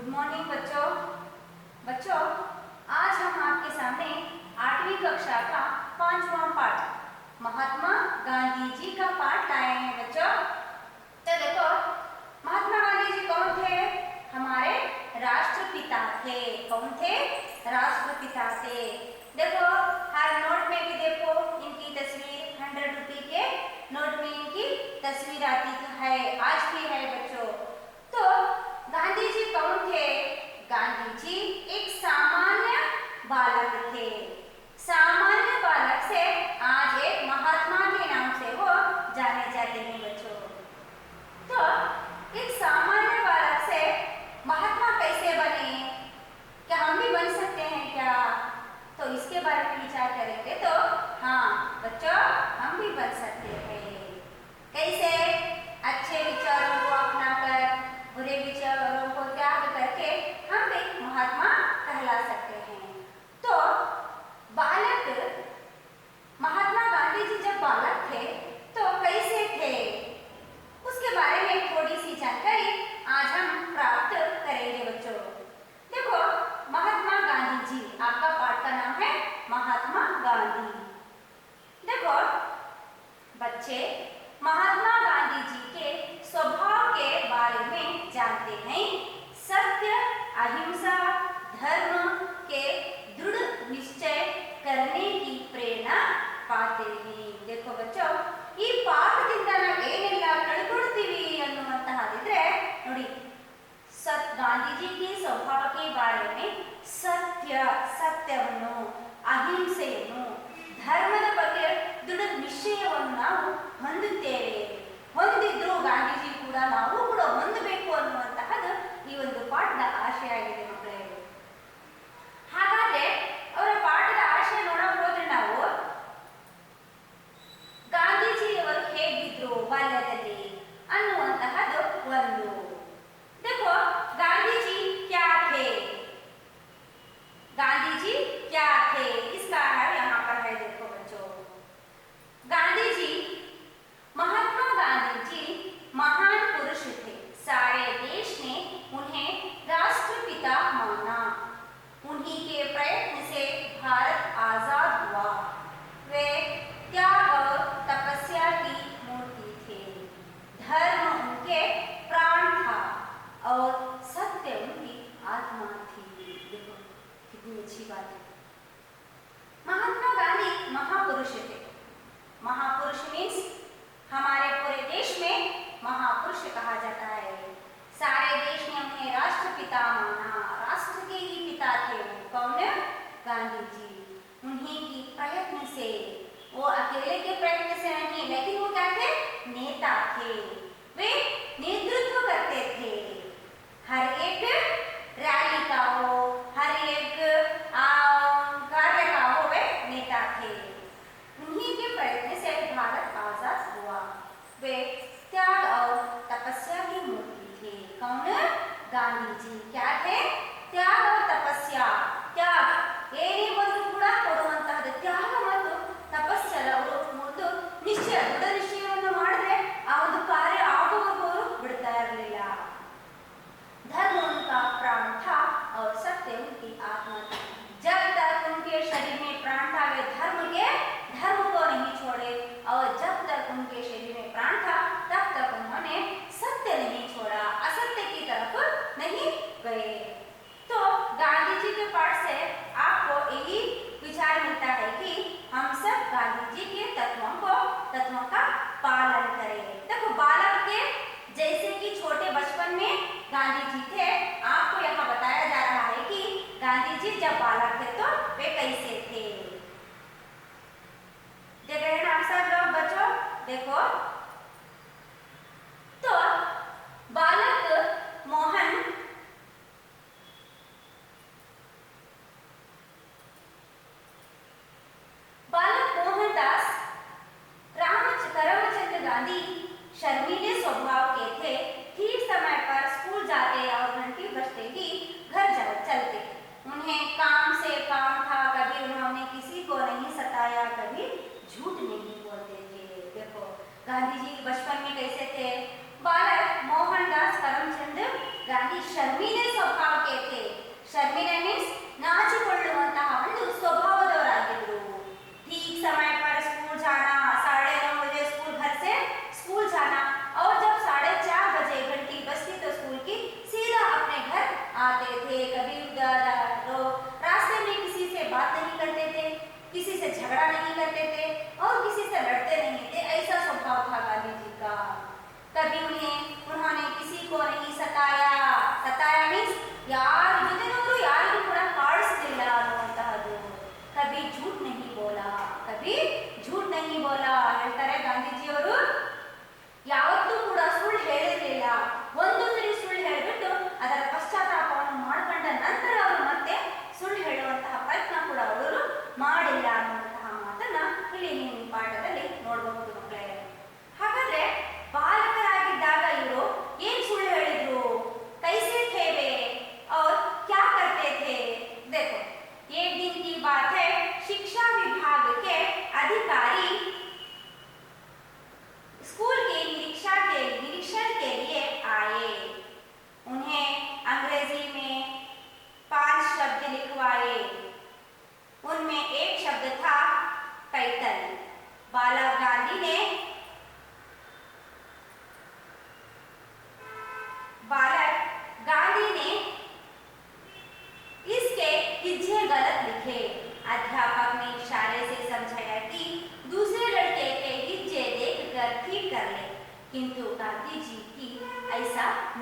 Good morning बच्चों। बच्चों, आज हम आपके सामने 8वीं कक्षा का 5वां पाठ महात्मा गांधी जी का पाठ लाए हैं बच्चों। तो देखो, महात्मा गांधी जी कौन थे? हमारे राष्ट्रपिता थे। कौन थे? राष्ट्रपिता थे। देखो, हर नोट में भी देखो इनकी तस्वीर, 100 रुपये के नोट में इनकी तस्वीर आती है, आज भी है बच्चों। तो गांधी जी कौन थे? गांधी जी एक सामान्य बालक थे। सामान्य बालक से आज एक महात्मा के नाम से वो जाने जाते हैं बच्चों। तो एक सामान्य बालक से महात्मा कैसे बने? क्या हम भी बन सकते हैं क्या? तो इसके बारे में विचार करेंगे तो हाँ बच्चों, हम भी बन सकते हैं। कैसे? अच्छे विचारों को अपनाकर बुरे विचारों को त्याग करके हम एक महात्मा कहला सकते हैं। तो बालक, महात्मा गांधी जी जब बालक थे तो कैसे थे, उसके बारे में थोड़ी सी जानकारी आज हम प्राप्त करेंगे बच्चों। देखो, महात्मा गांधी जी, आपका पाठ का नाम है महात्मा गांधी। देखो बच्चे, महात्मा गांधी जी के स्वभाव के बारे में जानते हैं। सत्य, अहिंसा, धर्म के दृढ़ निश्चय करने की प्रेरणा पाते हैं। देखो बच्चों, ಈ ಪಾಠದಿಂದ ನಾವು ಏನೆಲ್ಲ ಕಳ್ಕೊಳ್ತೀವಿ ಅನ್ನುವಂತಹದಿದ್ರೆ ನೋಡಿ, गांधी जी के स्वभाव के बारे में ಸತ್ಯವನ್ನು, ಅಹಿಂಸೆಯನ್ನು, ಧರ್ಮದ ಬಗ್ಗೆ ದೃಢ ನಿಶ್ಚಯವನ್ನು ನಾವು ಹೊಂದುತ್ತೇವೆ. ಹೊಂದಿದ್ರು ಗಾಂಧೀಜಿ ಕೂಡ ನಾವು ಕೂಡ ಹೊಂದಬೇಕು ಅನ್ನುವಂತಹದ್ದು ಈ ಒಂದು ಪಾಠದ ಆಶಯ ಆಗಿದೆ ಮಕ್ಕಳೇ. ಹಾಗಾದ್ರೆ ಅವರ ಪಾಠದ ಆಶಯ ನೋಡಕ್ ಹೋದ್ರೆ ನಾವು ಗಾಂಧೀಜಿಯವರು ಹೇಗಿದ್ರು ಬಾಲ್ಯದಲ್ಲಿ ಅನ್ನುವಂತಹದ್ದು ಒಂದು. देखो, गांधी जी क्या थे? गांधी जी क्या थे, इसका है यहाँ पर है। देखो बच्चों, गांधी जी, महात्मा गांधी जी महान पुरुष थे। सारे देश ने उन्हें राष्ट्रपिता माना। उन्हीं के प्रयत्न से भारत आजाद हुआ। वे त्याग और तपस्या की मूर्ति थे। धर्म उनके प्राण था और सत्य उनकी आत्मा थी। देखो कितनी अच्छी बात है। महात्मा गांधी महापुरुष थे। महापुरुष मीन्स हमारे पूरे देश में महापुरुष कहा जाता है। सारे देश ने उन्हें राष्ट्रपिता माना। राष्ट्र के ही पिता थे वो। कौन? गांधी जी। उन्हीं की प्रयत्न से, वो अकेले के प्रयत्न से नहीं, लेकिन वो क्या थे? नेता थे। वे नेतृत्व करते थे। हर एक रैली का हो, हर एक कार्य का हो, वे नेता थे। उन्हीं के प्रयत्न से भारत आजाद हुआ। वे त्याग और तपस्या की मूर्ति थे। कौन? गांधी जी क्या थे? त्याग और तपस्या। त्याग ಏನೇ ಬಂದರೂ ಕೂಡ ಕೊಡುವಂತಹದ್ದು ತ್ಯಾಗ ಮತ್ತು ತಪಸ್ಸಲ್ಲ. ಅವರು ಒಂದು ನಿಶ್ಚಯ, ದೃಢ ನಿಶ್ಚಯವನ್ನು ಮಾಡಿದ್ರೆ ಆ ಒಂದು ಕಾರ್ಯ ಆಗುವವರೆಗೂ ಅವರು ಬಿಡ್ತಾ ಇರಲಿಲ್ಲ. धर्म उनका प्राण था और सत्य उनकी आत्मा थी। जब तक उनके शरीर में प्राण था, वे धर्म को नहीं छोड़े, और जब तक उनके शरीर में प्राण था तब तक उन्होंने सत्य नहीं छोड़ा, असत्य की तरफ नहीं गए।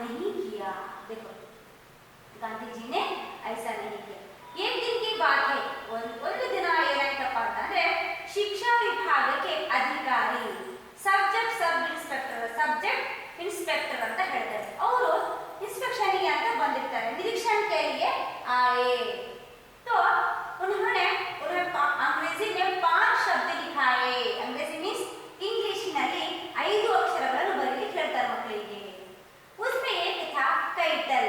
नहीं किया। देखो गांधी जी ने ऐसा नहीं किया। एक दिन की बात है, ಒಂದು ದಿನ ಏನಾಯ್ತಪ್ಪ ಅಂತಂದ್ರೆ ಶಿಕ್ಷಾ ವಿಭಾಗಕ್ಕೆ ಅಧಿಕಾರಿ ಸಬ್ಜೆಕ್ಟ್ ಇನ್ಸ್ಪೆಕ್ಟರ್ ಅಂತ ಹೇಳ್ತಾರೆ. ಅವರು इंस्पेक्शन ಅಂತ ಬಂದಿರ್ತಾರೆ, निरीक्षण के लिए आए तो उन्होंने अंग्रेजी में 5 शब्द लिखाए. अंग्रेजी मीन्स इंग्लिश ನಲ್ಲಿ 5 ಅಕ್ಷರಗಳನ್ನು ಬರೆಯಲಿಕ್ಕೆ ಹೇಳ್ತಾರೆ ಮಕ್ಕಳಿಗೆ. उसमें एक था टाइटल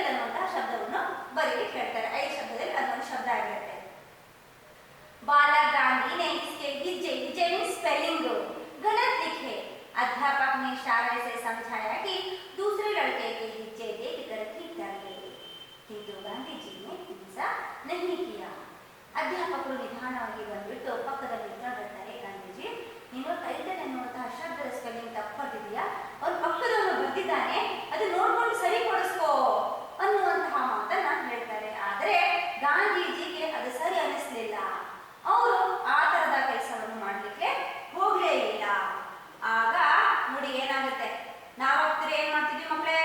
ಅನ್ನುವಂತಹ ಶಬ್ದವನ್ನು ಬರೆಯಲಿಕ್ಕೆ ಹೇಳ್ತಾರೆ. 5 ಶಬ್ದದಲ್ಲಿ ಅದೊಂದು ಶಬ್ದ ಆಗಿರುತ್ತೆ. बालक गांधी ने इसके विजय स्पेलिंग गलत लिखे. अध्यापक ने इशारे से समझाया कि दूसरे लड़के के हिज्जे देखकर ठीक कर ले, किंतु गांधी जी ने ऐसा नहीं किया. ಅಧ್ಯಾಪಕರು ನಿಧಾನವಾಗಿ ಬಂದ್ಬಿಟ್ಟು ಪಕ್ಕದಲ್ಲಿ ಬರ್ತಾರೆ, ಗಾಂಧೀಜಿ ನೀನು ಟೈಟಲ್ ಎನ್ನುವಂತಹ ಶಬ್ದದ ಸ್ಪೆಲ್ಲಿಂಗ್ ತಪ್ಪಾಗಿದೆಯಾ, ಅವ್ರು ಪಕ್ಕದವನು ಬರ್ದಿದ್ದಾನೆ, ಅದು ನೋಡ್ಕೊಂಡು ಸರಿಪಡಿಸ್ಕೋ ಅನ್ನುವಂತಹ ಮಾತನ್ನ ಹೇಳ್ತಾರೆ. ಆದರೆ ಗಾಂಧೀಜಿಗೆ ಅದು ಸರಿ ಅನಿಸ್ಲಿಲ್ಲ. ಅವರು ಆ ತರದ ಕೆಲಸವನ್ನು ಮಾಡಲಿಕ್ಕೆ ಹೋಗಲೇ ಇಲ್ಲ. ಆಗ ನೋಡಿ ಏನಾಗುತ್ತೆ, ನಾವಾಗ್ತೀರಿ ಏನ್ ಮಾಡ್ತಿದ್ವಿ ಮಕ್ಕಳೇ,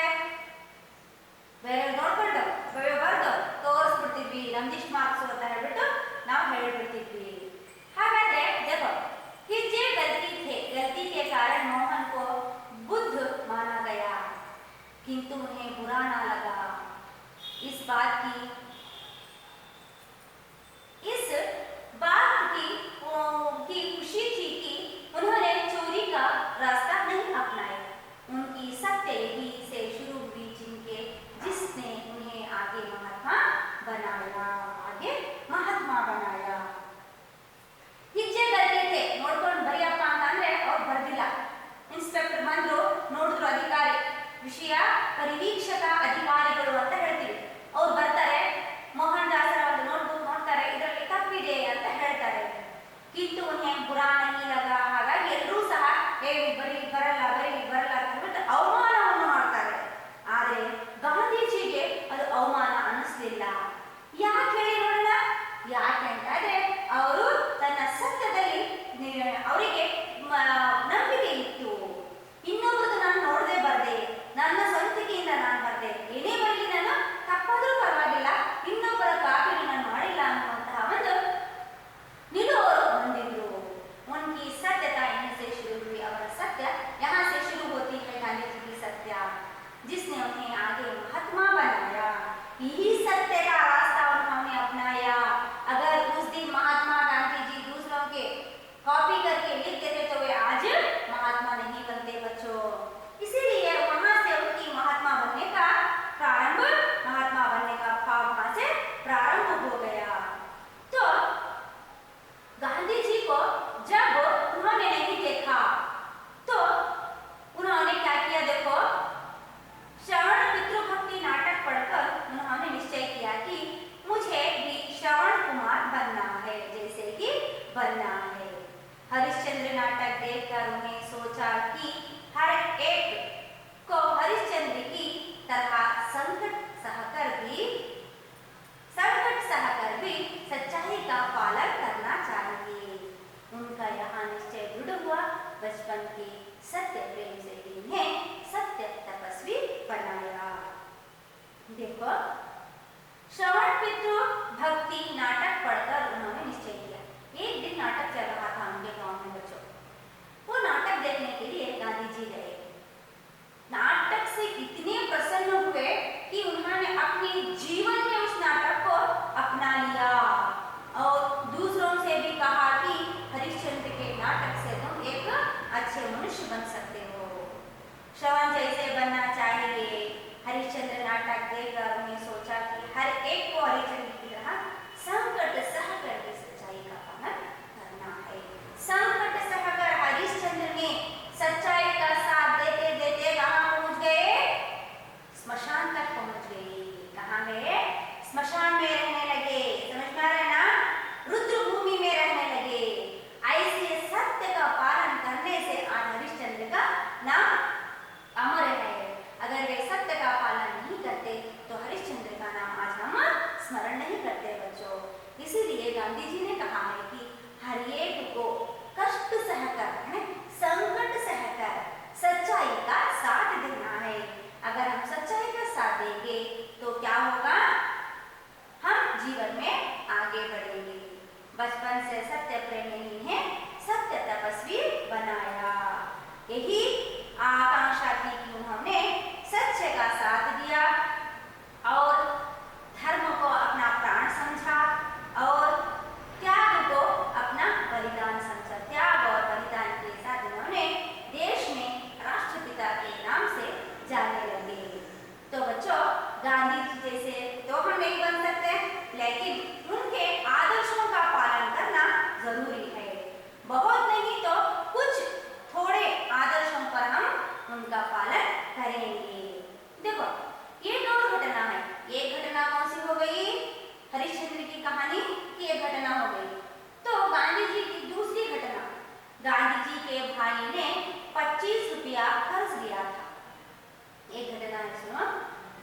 ಬೇರೆ ನೋಡ್ಕೊಂಡು ಬರೆಯೋಬಾರ್ದು ತೋರಿಸ್ಬಿಡ್ತಿದ್ವಿ, ನಮ್ದಿಷ್ಟು ಮಾರ್ಕ್ಸ್ ಅಂತ ಹೇಳ್ಬಿಟ್ಟು ನಾವು ಹೇಳ್ಬಿಡ್ತಿದ್ವಿ. ಹಾಗಾದ್ರೆ देखो हिज्जे गलती के कारण मोहन को बुद्ध माना गया, किंतु उन्हें बुरा ना लगा. इस बात की खुशी थी कि उन्होंने चोरी का रास्ता नहीं अपनाया. उनकी सत्यही से शुरू हुई जिसने उन्हें आगे महात्मा बनाया. हिज्जे गलती ನೋಡ್ಕೊಂಡು ಬರೆಯಪ್ಪ ಅಂತಂದ್ರೆ ಅವ್ರು ಬರ್ದಿಲ್ಲ. ಇನ್ಸ್ಪೆಕ್ಟರ್ ಬಂದ್ರು, ನೋಡಿದ್ರು, ಅಧಿಕಾರಿ ವಿಷಯ ಪರಿವೀಕ್ಷಕ ಅಧಿಕಾರಿಗಳು ಅಂತ ಹೇಳ್ತೀವಿ, ಅವ್ರು ಬರ್ತಾರೆ, ಮೋಹನ್ ದಾಸರ ಒಂದು ನೋಟ್ಬುಕ್ ನೋಡ್ತಾರೆ, ಇದರಲ್ಲಿ ತಪ್ಪಿದೆ ಅಂತ ಹೇಳ್ತಾರೆ. ಕಿಂತು ಉನ್ಹೇ ಬುರಾ ನಹೀ ಲಗಾ. ಹಾಗಾಗಿ ಎಲ್ಲರೂ ಸಹ ಬರಲ್ಲ ಅಂತ ಹೇಳ್ಬಿಟ್ಟು ಅವಮಾನವನ್ನು ಮಾಡ್ತಾರೆ. ಆದರೆ ಗಾಂಧೀಜಿಗೆ ಅದು ಅವಮಾನ ಅನ್ನಿಸ್ಲಿಲ್ಲ. ಯಾಕೆ ಹೇಳಿ ನೋಡೋಣ. ಯಾಕೆ ಅಂತಂದ್ರೆ ಅವರು ತನ್ನ ಸತ್ಯದಲ್ಲಿ ಅವರಿಗೆ ನಂಬಿಕೆ ಇತ್ತು. ಇನ್ನೊಬ್ಬರದ್ದು ನಾನು ನೋಡದೆ ಬರ್ದೆ, ನನ್ನ ಸ್ವಂತಿಕೆಯಿಂದ ನಾನು ಬರ್ದೆ, ಏನೇ ಬರಲಿ ನಾನು ತಪ್ಪಾದ್ರೂ ಪರವಾಗಿಲ್ಲ, ಇನ್ನೊಬ್ಬರ ಕಾಪಿನ ನಾನು ಮಾಡಿಲ್ಲ ಅನ್ನುವಂತಹ ಒಂದು ನಿಲುವರು ಹೊಂದಿದ್ರು. उनकी सत्यता यहीं से शुरू हुई. ಅವರ ಸತ್ಯ यहाँ से शुरू होती है गांधी जी की सत्य, जिसने उन्हें आगे महात्मा बनाया. यही सत्य का रास्ता उन्होंने अपनाया. अगर उस दिन महात्मा गांधी जी दूसरों के कॉपी करके लिख देते तो वे आज महात्मा नहीं बनते बच्चों. इसीलिए वहां से उनकी महात्मा बनने का भाव वहां से प्रारंभ हो गया. तो गांधी जी को जब उन्होंने नहीं देखा तो उन्होंने क्या किया, देखो श्रवण पितृभक्ति नाटक पढ़कर उन्होंने निश्चय यही आकांक्षा थी कि उन्होंने सत्य का साथ दिया और धर्म को अपना प्राण समझा और त्याग को अपना बलिदान समझा। त्याग और बलिदान के साथ उन्होंने देश में राष्ट्रपिता के नाम से जाने लगे। तो बच्चों, गांधी जी जैसे तो हम नहीं बन सकते, लेकिन उनके आदर्शों का पालन करना जरूरी है। बहुत नहीं तो कुछ थोड़े आदर्शों पर हम उनका पालन करेंगे। देखो, ये दो घटना है। एक घटना कौन सी हो गई? हरिश्चंद्र की कहानी की एक घटना हो गई। तो गांधी जी की दूसरी घटना, गांधी जी के भाई ने 25 रुपया कर्ज लिया था। एक घटना है, सुनो।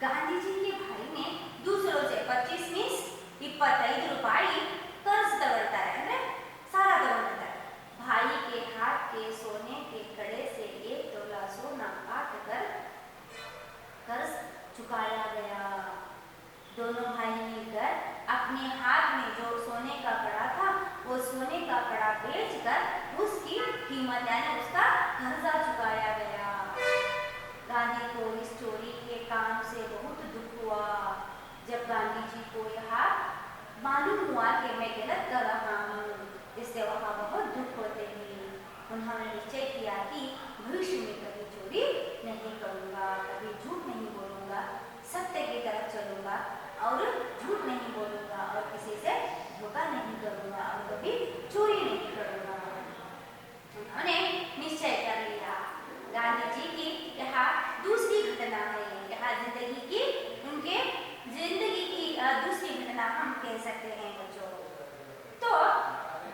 गांधी जी के भाई ने दूसरों से 25 मीन्स 25 ರೂಪಾಯಿ कर्ज तगड़ತಾರೆ, ಅಂದ್ರೆ सारा तगड़ತಾರೆ। भाई के हाथ के सोने के कड़े से 1 तोला सोना काट कर कर्ज चुकाया गया। दोनों भाई मिलकर अपने हाथ में जो सोने का कड़ा था, वो सोने का कड़ा बेचकर उसकी कीमत यानी उसका कर्जा चुकाया गया। गांधी को इस चोरी के काम से बहुत दुख हुआ। जब गांधी जी को यह मालूम हुआ कि मैं गलत कर रहा हूँ, इससे वहाँ बहुत दुख होते हैं। उन्होंने निश्चय किया कि भविष्य में कभी चोरी नहीं करूँगा, कभी झूठ नहीं बोलूँगा, सत्य की तरफ चलूँगा और झूठ नहीं बोलूँगा और किसी से धोखा नहीं करूँगा और कभी चोरी नहीं करूँगा। उन्होंने निश्चय कर लिया। गांधी जी की यह दूसरी घटना है। यह जिंदगी की उनके जिंदगी की दूसरी घटना हम कह सकते हैं बच्चों। तो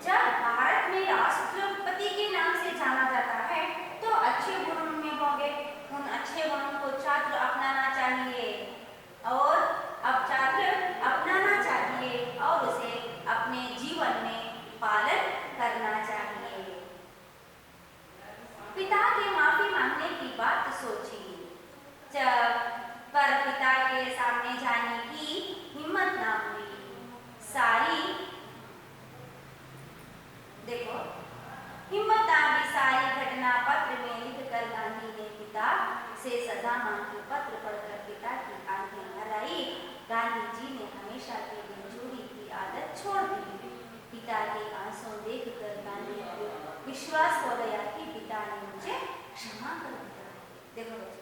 जब भारत में राष्ट्रपति के नाम से जाना जाता है तो अच्छे गुणों में होंगे, उन अच्छे गुणों को छात्र अपनाना चाहिए और अब छात्र अपनाना चाहिए और उसे अपने जीवन में पालन करना चाहिए। पिता के माफी मांगने की बात सोची, पर पिता के सामने जाने की हिम्मत ना हुई। सारी देखो, हिम्मत ना हुई। सारी घटना पत्र में लिखकर गांधी ने पिता से सजा मांगी। पत्र पढ़कर पिता की आंखें भर आई। गांधी जी ने हमेशा के लिए चोरी की आदत छोड़ दी। पिता के आंसू देखकर गांधी को विश्वास हो गया कि पिता ने मुझे क्षमा कर दिया। देखो बच्चों,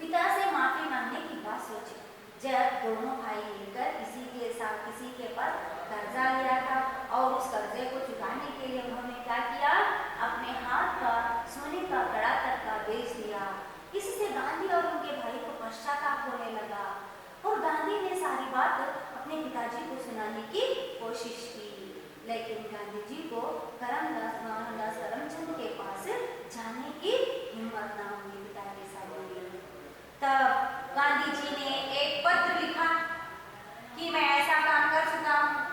पिता से माफी मांगने की बात सोची। जब दोनों भाई मिलकर किसी के पास कर्जा लिया था और उस कर्जे को चुकाने के लिए उन्होंने क्या किया? अपने हाथ का सोने का कड़ा तक का बेच दिया। इससे गांधी और उनके भाई को पश्चाताप होने लगा और गांधी ने सारी बात अपने पिताजी को सुनाने की कोशिश की, लेकिन गांधी जी को करमदास मोहनदास करमचंद के पास जाने की हिम्मत ना हुई पिता के सामने। तब गांधी जी ने एक पत्र लिखा कि मैं ऐसा काम कर चुका हूँ।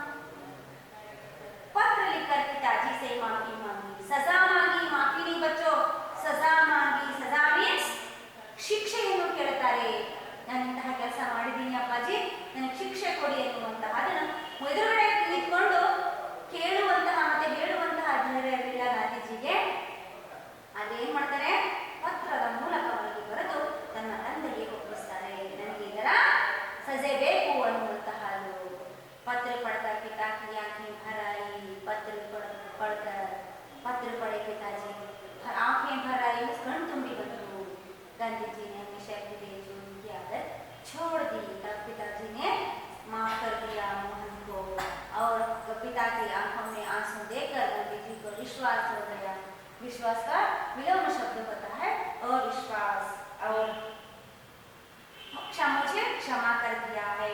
पत्र लिखकर पिताजी से माफी मांगी, सजा मांगी। माफी नहीं बच्चों, सजा मांगी। सजा मीन्स ಶಿಕ್ಷೆಯನ್ನು ಕೇಳುತ್ತಾರೆ। ನಾನು ಇಂತಹ ಕೆಲಸ ಮಾಡಿದ್ದೀನಿ ಅಪ್ಪಾಜಿ, ನನಗೆ ಶಿಕ್ಷೆ ಕೊಡಿ ಅನ್ನುವಂತಹ ಅದನ್ನು ಎದುರುಗಡೆ ನಿಂತ್ಕೊಂಡು ಕೇಳುವಂತಹ ಮತ್ತೆ ಹೇಳುವಂತಹ ಧೈರ್ಯವಿಲ್ಲ ಗಾಂಧೀಜಿಗೆ. ಅದೇನ್ ಮಾಡ್ತಾರೆ? ಪತ್ರದ ಮೂಲಕವಾಗಿ ಬರೆದು ತನ್ನ ತಂದೆಗೆ ಒಪ್ಪಿಸ್ತಾರೆ, ನನಗೆ ಇದರ ಸಜೆ ಬೇಕು ಅನ್ನುವಂತಹದ್ದು। पत्र पढ़कर पिता की आंखें भर आई। पत्र पढ़े पिताजी आंखें भर आई, कण तुम्बी बंधु। गांधी जी ने हमेशा के लिए चोरी की आदत छोड़ दी। तब पिताजी ने माफ कर दिया मोहन को और पिता की आंखों में आंसू देखकर गांधी जी को विश्वास हो गया। विश्वास का विलोम शब्द होता है अविश्वास और मुझे क्षमा कर दिया है।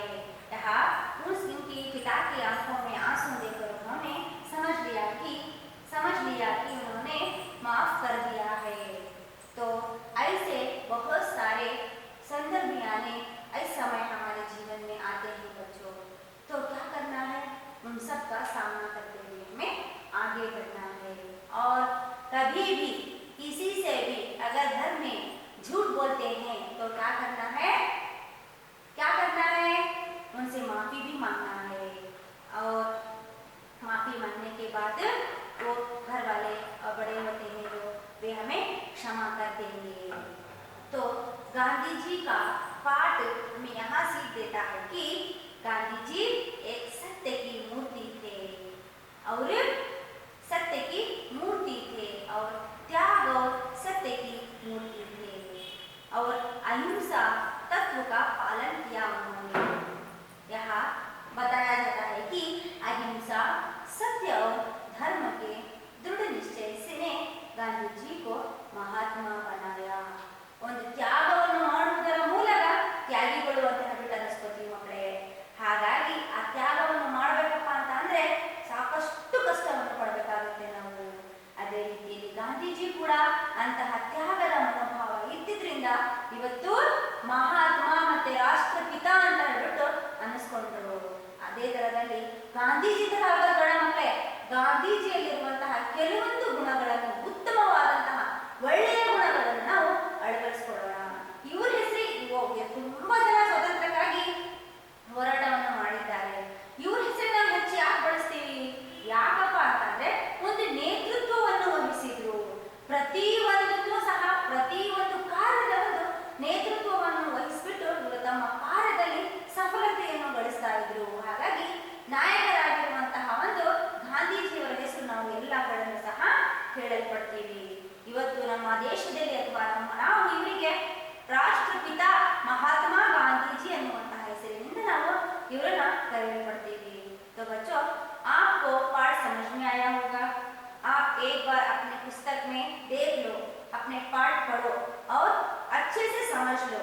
यहाँ उनकी पिता की आंखों में आंसू देखकर उन्होंने समझ लिया कि उन्होंने माफ कर दिया है। तो ऐसे बहुत सारे संदर्भ आने इस समय हमारे जीवन में आते हैं बच्चों। तो क्या करना है? उन सब का सामना करते हुए हमें आगे बढ़ना है। और कभी भी किसी से भी अगर घर में झूठ बोलते हैं तो क्या करना है? उनसे माफी भी मांगना है और माफी मांगने के बाद वो घर वाले बड़े होते हैं जो वे हमें गांधी जी का पाठ हमें यहाँ सीख देता है कि गांधी जी एक सत्य की मूर्ति थे और सत्य की मूर्ति थे और त्याग और सत्य की मूर्ति थे और अहिंसा तत्व का पालन किया उन्होंने। यहाँ बताया जाता है कि अहिंसा सत्य और धर्म के दृढ़ निश्चय से ने गांधी जी को महात्मा बनाया। ಒಂದು ತ್ಯಾಗವನ್ನು ಮಾಡುವುದರ ಮೂಲಕ ತ್ಯಾಗಿಗಳು ಅಂತ ಹೇಳ್ಬಿಟ್ಟಾರೆ ಸರಸ್ವತಿ ಮಕ್ಕಳೇ. ಹಾಗಾಗಿ ಆ ತ್ಯಾಗವನ್ನು ಮಾಡಬೇಕಪ್ಪ ಅಂತ ಅಂದ್ರೆ ಸಾಕಷ್ಟು ಕಷ್ಟವನ್ನು ಪಡಬೇಕಾಗುತ್ತೆ ನಾವು. ಅದೇ ರೀತಿಯಲ್ಲಿ ಗಾಂಧೀಜಿ ಕೂಡ ಅಂತಹ ತ್ಯಾಗದ ಮನೋಭಾವ ಇದ್ದಿದ್ರಿಂದ ಇವತ್ತು ಮಹಾತ್ಮ ಮತ್ತೆ ರಾಷ್ಟ್ರಪಿತ ಅಂತ ಹೇಳ್ಬಿಟ್ಟು ಅನ್ನಿಸ್ಕೊಂಡ್ರು. ಅದೇ ತರದಲ್ಲಿ ಗಾಂಧೀಜಿ ತರ ಆಗಬೇಡ ಮಕ್ಕಳೇ. ಗಾಂಧೀಜಿಯಲ್ಲಿರುವಂತಹ ಕೆಲವೊಂದು ಗುಣಗಳನ್ನು, ಉತ್ತಮವಾದಂತಹ ಒಳ್ಳೆಯ ಗುಣಗಳನ್ನು ನಾವು ಅಳವಡಿಸಿಕೊಳ್ಳೋಣ. ಇವ್ರ ಹೆಸರು ತುಂಬಾ ಜನ ಸ್ವಾತಂತ್ರ್ಯಕ್ಕಾಗಿ ಹೋರಾಟವನ್ನು ಮಾಡಿದ್ದಾರೆ. ಇವ್ರ ಹೆಸರು ನಾವು ಹೆಚ್ಚು ಯಾಕೆ ಬಳಸ್ತೀವಿ? ಯಾಕಪ್ಪ ಅಂತಂದ್ರೆ ಒಂದು ನೇತೃತ್ವವನ್ನು ವಹಿಸಿದ್ರು. ಪ್ರತಿಯೊಂದಕ್ಕೂ ಸಹ ಪ್ರತಿಯೊಂದು ಕಾರ್ಯದ ಒಂದು ನೇತೃತ್ವವನ್ನು ವಹಿಸಿಬಿಟ್ಟು ಇವರು ತಮ್ಮ ಕಾರ್ಯದಲ್ಲಿ ಸಫಲತೆಯನ್ನು ಗಳಿಸ್ತಾ ಇದ್ರು. ಹಾಗಾಗಿ ನಾಯಕರಾಗಿರುವಂತಹ ಒಂದು ಗಾಂಧೀಜಿಯವರ ಹೆಸರು ನಾವು ಎಲ್ಲ ಕಡೆಯೂ ಸಹ ಕೇಳಲ್ಪಡ್ತೀವಿ. ಇವತ್ತು ನಮ್ಮ ದೇಶದಲ್ಲಿ ಅಥವಾ ನಾವು ಇವರಿಗೆ ರಾಷ್ಟ್ರಪಿತ ಮಹಾತ್ಮ ಗಾಂಧೀಜಿ ಅನ್ನುವಂತಹ ಹೆಸರಿನಿಂದ ನಾವು ಇವರನ್ನ ಕರೆಯಲ್ಪಡ್ತೀವಿ. तो बच्चों आपको पाठ समझ में आया होगा. आप एक बार अपने पुस्तक में देख लो, अपने पाठ पढ़ो और अच्छे से समझ लो.